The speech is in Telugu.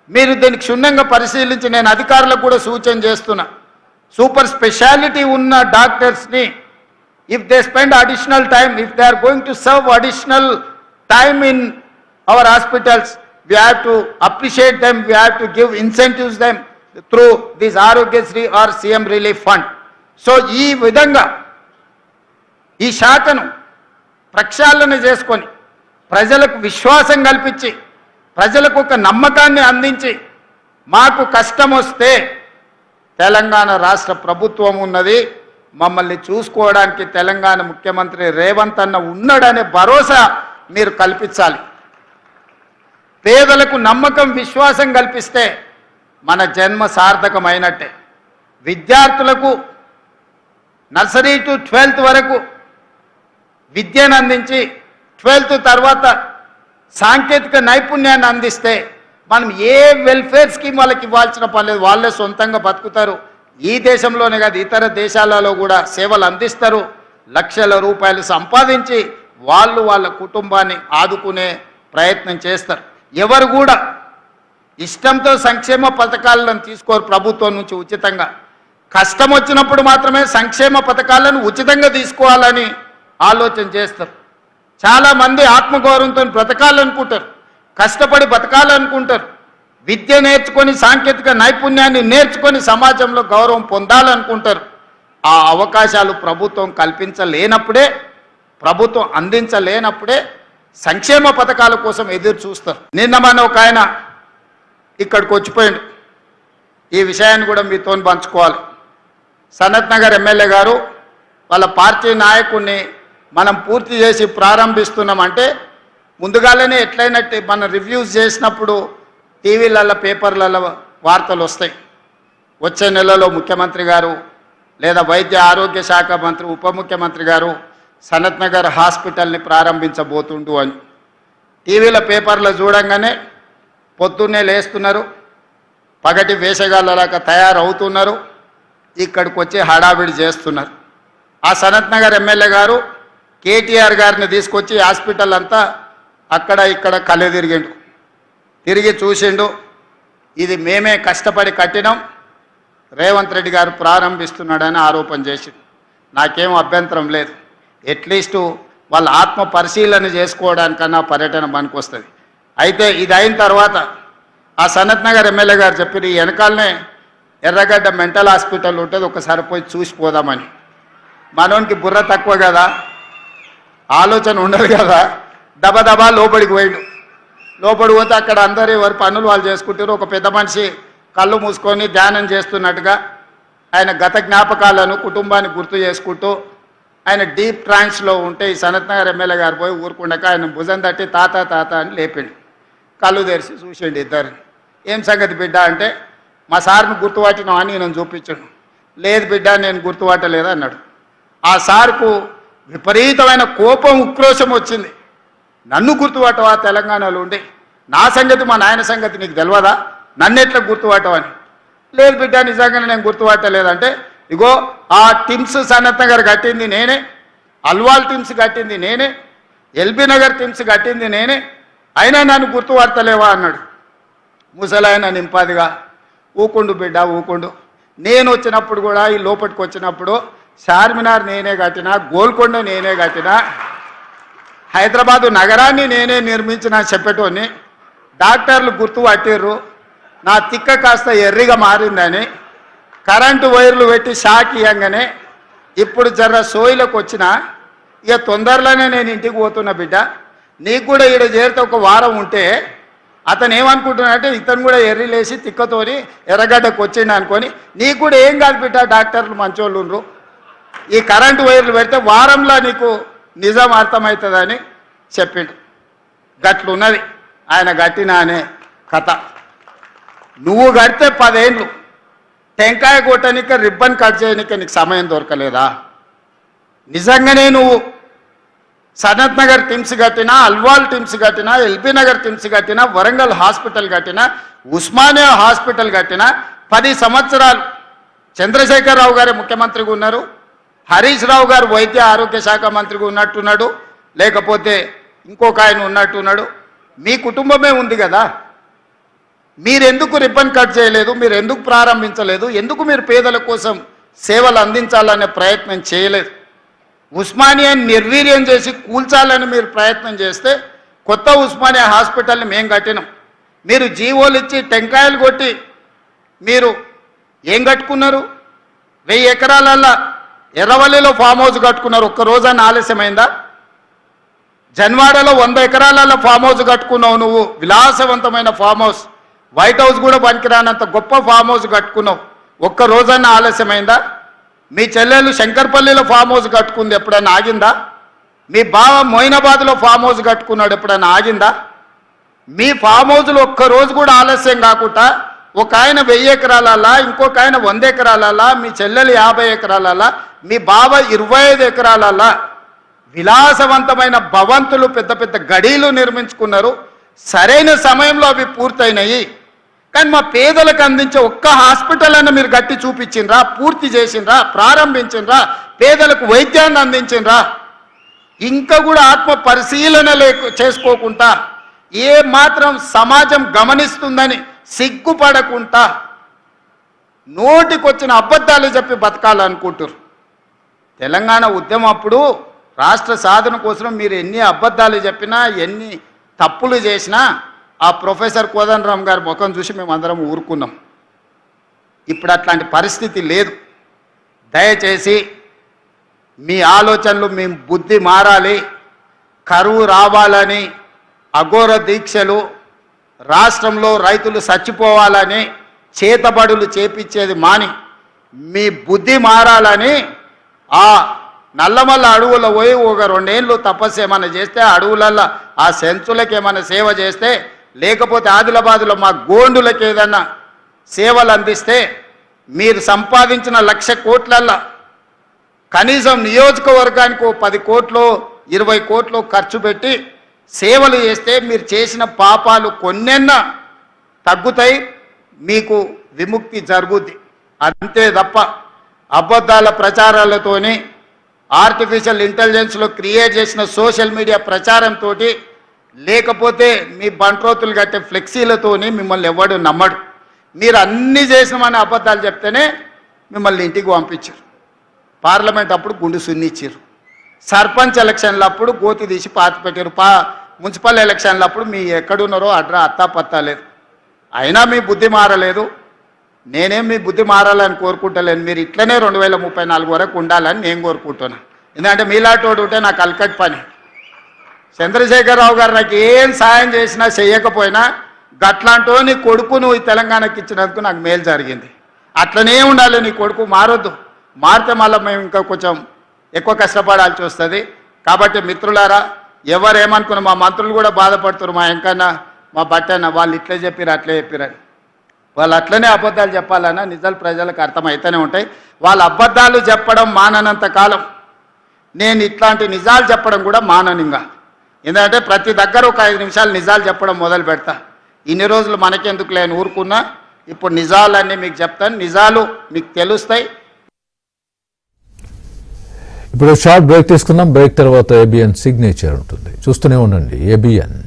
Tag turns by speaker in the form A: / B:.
A: మీరు దీనికి క్షుణ్ణంగా పరిశీలించి నేను అధికారులకు కూడా సూచన చేస్తున్నా. సూపర్ స్పెషాలిటీ ఉన్న డాక్టర్స్ని if they spend additional time, if they are going to serve additional time in our hospitals, we have to appreciate them, we have to give incentives them through this Arogyasri or CM Relief Fund. So ఈ విధంగా ఈ శాఖను ప్రక్షాళన చేసుకొని ప్రజలకు విశ్వాసం కల్పించి ప్రజలకు ఒక నమ్మకాన్ని అందించి మాకు కష్టం వస్తే తెలంగాణ రాష్ట్ర ప్రభుత్వం ఉన్నది, మమ్మల్ని చూసుకోవడానికి తెలంగాణ ముఖ్యమంత్రి రేవంత్ అన్న ఉన్నాడనే భరోసా మీరు కల్పించాలి. పేదలకు నమ్మకం విశ్వాసం కల్పిస్తే మన జన్మ సార్థకమైనట్టే. విద్యార్థులకు నర్సరీ టు 12th వరకు విద్యను అందించి 12th తర్వాత సాంకేతిక నైపుణ్యాన్ని అందిస్తే మనం ఏ వెల్ఫేర్ స్కీమ్ వాళ్ళకి ఇవ్వాల్సిన పని లేదు, వాళ్ళే సొంతంగా బతుకుతారు. ఈ దేశంలోనే కాదు ఇతర దేశాలలో కూడా సేవలు అందిస్తారు. లక్షల రూపాయలు సంపాదించి వాళ్ళు వాళ్ళ కుటుంబాన్ని ఆదుకునే ప్రయత్నం చేస్తారు. ఎవరు కూడా ఇష్టంతో సంక్షేమ పథకాలను తీసుకోరు ప్రభుత్వం నుంచి ఉచితంగా. కష్టం వచ్చినప్పుడు మాత్రమే సంక్షేమ పథకాలను ఉచితంగా తీసుకోవాలని ఆలోచన చేస్తారు. చాలామంది ఆత్మగౌరవంతో బ్రతకాలనుకుంటారు, కష్టపడి బతకాలనుకుంటారు, విద్య నేర్చుకొని సాంకేతిక నైపుణ్యాన్ని నేర్చుకొని సమాజంలో గౌరవం పొందాలనుకుంటారు. ఆ అవకాశాలు ప్రభుత్వం కల్పించలేనప్పుడే, ప్రభుత్వం అందించలేనప్పుడే సంక్షేమ పథకాల కోసం ఎదురు చూస్తారు. నిన్న మన ఒక ఆయన ఇక్కడికి వచ్చిపోయాడు, ఈ విషయాన్ని కూడా మీతో పంచుకోవాలి. సనత్ నగర్ ఎమ్మెల్యే గారు వాళ్ళ పార్టీ నాయకుడిని మనం పూర్తి చేసి ప్రారంభిస్తున్నామంటే ముందుగానే ఎట్లయినట్టు మనం రివ్యూస్ చేసినప్పుడు టీవీలలో పేపర్లలో వార్తలు వస్తాయి. వచ్చే నెలలో ముఖ్యమంత్రి గారు లేదా వైద్య ఆరోగ్య శాఖ మంత్రి ఉప ముఖ్యమంత్రి గారు సనత్ నగర్ హాస్పిటల్ని ప్రారంభించబోతుండు అని టీవీల పేపర్లో చూడంగానే పొద్దున్నే లేస్తున్నారు, పగటి వేషగాళ్ళలాగా తయారవుతున్నారు, ఇక్కడికి వచ్చి హడావిడి చేస్తున్నారు. ఆ సనత్ నగర్ ఎమ్మెల్యే గారు కేటీఆర్ గారిని తీసుకొచ్చి హాస్పిటల్ అంతా అక్కడ ఇక్కడ కళ్ళు తిరిగిండు, తిరిగి చూసిండు. ఇది మేమే కష్టపడి కట్టినాం, రేవంత్ రెడ్డి గారు ప్రారంభిస్తున్నాడని ఆరోపణ చేసిండు. నాకేం అభ్యంతరం లేదు, అట్లీస్ట్ వాళ్ళ ఆత్మ పరిశీలన చేసుకోవడానికన్నా పర్యటన పనికొస్తుంది. అయితే ఇది అయిన తర్వాత ఆ సనత్ నగర్ ఎమ్మెల్యే గారు చెప్పి వెనకాలనే ఎర్రగడ్డ మెంటల్ హాస్పిటల్ ఉంటుంది, ఒకసారి పోయి చూసిపోదామని. మనోనికి బుర్ర తక్కువ కదా, ఆలోచన ఉండదు కదా, దబదబా లోపలికి పోయిండు. లోపలి పోతే అక్కడ అందరూ ఎవరి పనులు వాళ్ళు చేసుకుంటారు. ఒక పెద్ద మనిషి కళ్ళు మూసుకొని ధ్యానం చేస్తున్నట్టుగా ఆయన గత జ్ఞాపకాలను కుటుంబాన్ని గుర్తు చేసుకుంటూ ఆయన డీప్ ట్రాన్స్లో ఉంటే ఈ సనత్ నగర్ ఎమ్మెల్యే గారు పోయి ఊరుకుండక ఆయన భుజం తట్టి తాత తాత అని లేపిండు. కళ్ళు తెరిచి చూసిండు ఇద్దరు. ఏం సంగతి బిడ్డ అంటే మా సార్ని గుర్తుపట్టినావు అని నేను చూపించాను. లేదు బిడ్డ నేను గుర్తుపట్టలేదు అన్నాడు. ఆ సార్కు విపరీతమైన కోపం ఉక్రోషం వచ్చింది. నన్ను గుర్తుపట్టవా తెలంగాణలో ఉండి, నా సంగతి మా నాయన సంగతి నీకు తెలియదా, నన్ను ఎట్లా గుర్తుపట్టవని. లేదు బిడ్డ నిజంగానే నేను గుర్తుపట్టలేదంటే ఇగో ఆ టిమ్స్ సనత్ నగర్ కట్టింది నేనే, అల్వాల్ టిమ్స్ కట్టింది నేనే, ఎల్బీ నగర్ టిమ్స్ కట్టింది నేనే, అయినా నన్ను గుర్తుపడతలేవా అన్నాడు. ముసలాయన నింపాదిగా ఊకుండు బిడ్డ ఊకుండు, నేను వచ్చినప్పుడు కూడా ఈ లోపలికి వచ్చినప్పుడు చార్మినార్ నేనే కట్టినా, గోల్కొండ నేనే కట్టినా, హైదరాబాదు నగరాన్ని నేనే నిర్మించిన చెప్పేటోని, డాక్టర్లు గుర్తుపట్టిర్రు, నా తిక్క కాస్త ఎర్రిగా మారిందని కరెంటు వైర్లు పెట్టి షాక్ ఇవ్వగానే ఇప్పుడు జర్ర సోయిలకు వచ్చిన ఇక తొందరలోనే నేను ఇంటికి పోతున్నా బిడ్డ, నీకు కూడా ఈడ చేరితే ఒక వారం ఉంటే అతను ఏమనుకుంటున్నాడంటే ఇతను కూడా ఎర్రిలేసి తిక్కతోని ఎర్రగడ్డకు వచ్చిండు అనుకొని నీకు కూడా ఏం కాదు బిడ్డ, డాక్టర్లు మంచోళ్ళు ఉండ్రు, ఈ కరెంటు వైర్లు పెడితే వారంలో నీకు నిజం అర్థమవుతుందని చెప్పిండు. గట్లున్నది ఆయన గట్టిన అనే కథ. నువ్వు కడితే 10 ఏళ్ళు టెంకాయ కొట్టనిక రిబ్బన్ కట్ చేయనిక నీకు సమయం దొరకలేదా? నిజంగానే నువ్వు సనత్ నగర్ టిమ్స్ కట్టినా, అల్వాల్ టిమ్స్ కట్టినా, ఎల్బీ నగర్ టిమ్స్ కట్టినా, వరంగల్ హాస్పిటల్ కట్టినా, ఉస్మానియా హాస్పిటల్ కట్టినా 10 సంవత్సరాలు చంద్రశేఖరరావు గారే ముఖ్యమంత్రిగా ఉన్నారు, హరీష్ రావు గారు వైద్య ఆరోగ్య శాఖ మంత్రిగా ఉన్నట్టున్నాడు, లేకపోతే ఇంకొక ఆయన ఉన్నట్టున్నాడు. మీ కుటుంబమే ఉంది కదా, మీరు ఎందుకు రిబ్బన్ కట్ చేయలేదు, మీరు ఎందుకు ప్రారంభించలేదు, ఎందుకు మీరు పేదల కోసం సేవలు అందించాలనే ప్రయత్నం చేయలేదు. ఉస్మానియాని నిర్వీర్యం చేసి కూల్చాలని మీరు ప్రయత్నం చేస్తే కొత్త ఉస్మానియా హాస్పిటల్ని మేము కట్టినాం. మీరు జీవోలు ఇచ్చి టెంకాయలు కొట్టి మీరు ఏం కట్టుకున్నారు? 1000 ఎకరాలల్లో ఎర్రవల్లిలో ఫామ్ హౌస్ కట్టుకున్నారు. ఒక్క రోజన్నా ఆలస్యమైందా? జన్వాడలో 100 ఎకరాలలో ఫామ్ హౌస్ కట్టుకున్నావు నువ్వు, విలాసవంతమైన ఫామ్ హౌస్, వైట్ హౌస్ కూడా పనికిరానంత గొప్ప ఫామ్ హౌస్ కట్టుకున్నావు. ఒక్క రోజన్నా ఆలస్యమైందా? మీ చెల్లెలు శంకర్పల్లిలో ఫామ్ హౌస్ కట్టుకుంది, ఎప్పుడైనా ఆగిందా? మీ బావ మొయినాబాద్లో ఫామ్ హౌస్ కట్టుకున్నాడు, ఎప్పుడైనా ఆగిందా? మీ ఫామ్ హౌస్లో ఒక్కరోజు కూడా ఆలస్యం కాకుండా ఒక ఆయన 1000 ఎకరాలల్లా, ఇంకొక ఆయన 100 ఎకరాలల్లా, మీ చెల్లెలు 50 ఎకరాలల్లా, మీ బావ 25 ఎకరాలల్లా విలాసవంతమైన భవంతులు, పెద్ద పెద్ద గడీలు నిర్మించుకున్నారు. సరైన సమయంలో అవి పూర్తయినాయి. కానీ మా పేదలకు అందించే ఒక్క హాస్పిటల్ అన్న మీరు గట్టి చూపించిండ్రా, పూర్తి చేసిండ్రా, ప్రారంభించిండ్రా, పేదలకు వైద్యాన్ని అందించిండ్రా? ఇంకా కూడా ఆత్మ పరిశీలన చేసుకోకుండా ఏ మాత్రం సమాజం గమనిస్తుందని సిగ్గుపడకుండా నోటికొచ్చిన అబద్ధాలు చెప్పి బతకాలనుకుంటారు. తెలంగాణ ఉద్యమం అప్పుడు రాష్ట్ర సాధన కోసం మీరు ఎన్ని అబద్ధాలు చెప్పినా, ఎన్ని తప్పులు చేసినా ఆ ప్రొఫెసర్ కోదండరామ్ గారి ముఖం చూసి మేము అందరం ఊరుకున్నాం. ఇప్పుడు అట్లాంటి పరిస్థితి లేదు. దయచేసి మీ ఆలోచనలు, మీ బుద్ధి మారాలి. కరువు రావాలని అఘోర దీక్షలు, రాష్ట్రంలో రైతులు చచ్చిపోవాలని చేతబడులు చేపించేది మాని మీ బుద్ధి మారాలని ఆ నల్లమల్ల అడవుల్లో పోయి ఒక 2 ఏళ్ళు తపస్సు ఏమైనా చేస్తే, అడవులల్లో ఆ సెంచులకు ఏమైనా సేవ చేస్తే, లేకపోతే ఆదిలాబాదులో మా గోండులకు ఏదన్నా సేవలు అందిస్తే, మీరు సంపాదించిన 1,00,000 కోట్లల్లో కనీసం నియోజకవర్గానికి 10 కోట్లు 20 కోట్లు ఖర్చు పెట్టి సేవలు చేస్తే మీరు చేసిన పాపాలు కొన్నెన్నా తగ్గుతాయి, మీకు విముక్తి జరుగుద్ది. అంతే తప్ప అబద్ధాల ప్రచారాలతోని, ఆర్టిఫిషియల్ ఇంటెలిజెన్స్లో క్రియేట్ చేసిన సోషల్ మీడియా ప్రచారంతో, లేకపోతే మీ బంట్రోతులు కట్టే ఫ్లెక్సీలతోని మిమ్మల్ని ఎవడు నమ్మడు. మీరు అన్నీ చేసినామని అబద్ధాలు చెప్తేనే మిమ్మల్ని ఇంటికి పంపించారు. పార్లమెంట్ అప్పుడు గుండు సున్నిచ్చారు. సర్పంచ్ ఎలక్షన్లప్పుడు గోతి తీసి పాతి పెట్టారు. మున్సిపల్ ఎలక్షన్లప్పుడు మీ ఎక్కడున్నారో అత్తా పత్తా లేదు. అయినా మీ బుద్ధి మారలేదు. నేనేం మీ బుద్ధి మారాలని కోరుకుంటలేను. మీరు ఇట్లనే 2034 వరకు ఉండాలని నేను కోరుకుంటున్నాను. ఎందుకంటే మీలాంటి ఉంటే నాకు అల్కట్ పని. చంద్రశేఖరరావు గారు నాకు ఏం సాయం చేసినా చేయకపోయినా గట్లాంటో నీ కొడుకు నువ్వు ఈ తెలంగాణకి ఇచ్చినందుకు నాకు మేలు జరిగింది. అట్లనే ఉండాలి. నీ కొడుకు మారొద్దు. మారితే మళ్ళీ మేము ఇంకా కొంచెం ఎక్కువ కష్టపడాల్సి వస్తుంది. కాబట్టి మిత్రులారా, ఎవరేమనుకున్నా, మా మంత్రులు కూడా బాధపడుతున్నారు. మా ఎంకన్న, మా బట్టన్న వాళ్ళు ఇట్లే చెప్పిరు అట్లే చెప్పిరని. వాళ్ళు అట్లనే అబద్ధాలు చెప్పాలన్నా నిజాలు ప్రజలకు అర్థమవుతూనే ఉంటాయి. వాళ్ళ అబద్ధాలు చెప్పడం మాననంత కాలం నేను ఇట్లాంటి నిజాలు చెప్పడం కూడా మాననింగా. ఎందుకంటే ప్రతి దగ్గర ఒక 5 నిమిషాలు నిజాలు చెప్పడం మొదలు పెడతా. ఇన్ని రోజులు మనకెందుకు లేని ఊరుకున్నా. ఇప్పుడు నిజాలన్నీ మీకు చెప్తాను, నిజాలు మీకు తెలుస్తాయి.
B: ఇప్పుడు షార్ట్ బ్రేక్ తీసుకుందాం. బ్రేక్ తర్వాత ఏబిఎన్ సిగ్నేచర్ ఉంటుంది. చూస్తూనే ఉండండి ఏబిఎన్.